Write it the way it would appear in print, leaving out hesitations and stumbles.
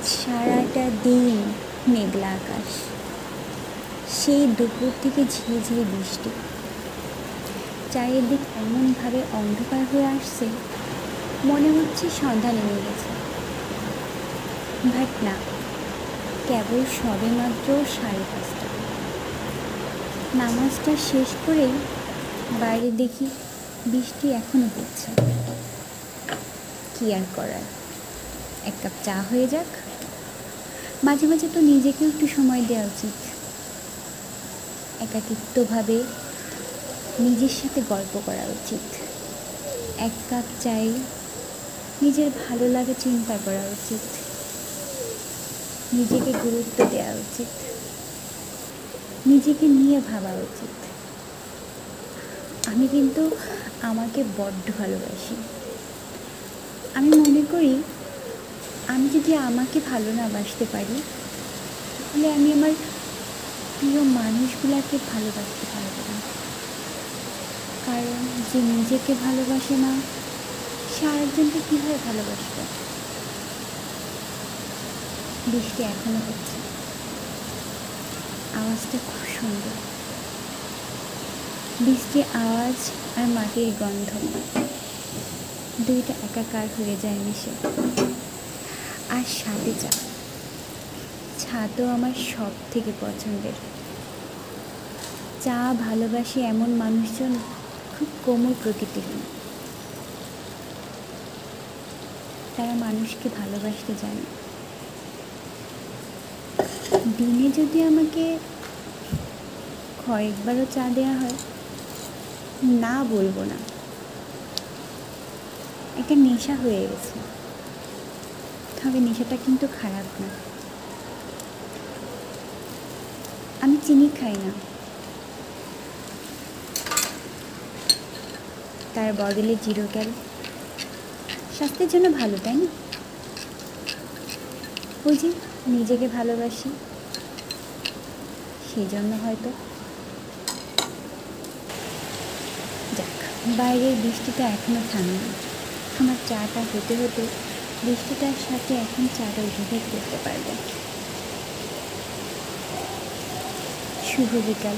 আজ সারাটা দিন মেঘলা আকাশ, সেই দুপুর থেকে ঝিরিঝিরি বৃষ্টি। চারিদিক এমনভাবে অন্ধকার হয়ে আসছে, মনে হচ্ছে সন্ধ্যা নেমে গেছে। বাট না, কেবল সবে মাত্র 5:30। নামাজটা শেষ করেই বাইরে দেখি বৃষ্টি এখনো পড়ছে। কি আর করার, এক কাপ চা হয়ে যাক। মাঝে মাঝে তো নিজেকেও একটু সময় দেওয়া উচিত। একাকিত্বভাবে নিজের সাথে গল্প করা উচিত। এক কাপ চাই নিজের ভালো লাগে চিন্তা করা উচিত। নিজেকে গুরুত্ব দেওয়া উচিত, নিজেকে নিয়ে ভাবা উচিত। আমি কিন্তু আমাকে বড্ড ভালোবাসি। আমি মনে করি আমি যদি আমাকে ভালো না বাসতে পারি, তাহলে আমি আমার প্রিয় মানুষগুলোকে ভালোবাসতে পারব না। কারণ যে নিজেকে ভালোবাসে না, সে আরেকজনকে কীভাবে ভালোবাসবে? বৃষ্টি এখনো হচ্ছে, আওয়াজটা খুব সুন্দর। বৃষ্টির আওয়াজ আর মাটির গন্ধ দুইটা একাকার হয়ে যায় মিশে। আর সাথে চা তো আমার সব থেকে পছন্দের। চা ভালোবাসি এমন মানুষজন খুব কোমল প্রকৃতির। তারা মানুষকে ভালোবাসতে জানে। দিনে যদি আমাকে কয়েকবারও চা দেওয়া হয়, না বলবো না। একটা নেশা হয়ে গেছে, তবে নেশাটা কিন্তু খারাপ না। আমি চিনি খাই না, তার বদলে 0 ক্যাল। স্বাস্থ্যের জন্য ভালো, তাই না? ওই যে নিজেকে ভালোবাসি, সেই জন্য হয়তো। যাক, বাইরের বৃষ্টিটা এখনও থামেনি। আমার চাটা হতে হতে বৃষ্টিটার সাথে এখন চাটা উপভোগ করতে পারবে। শুভ বিকাল।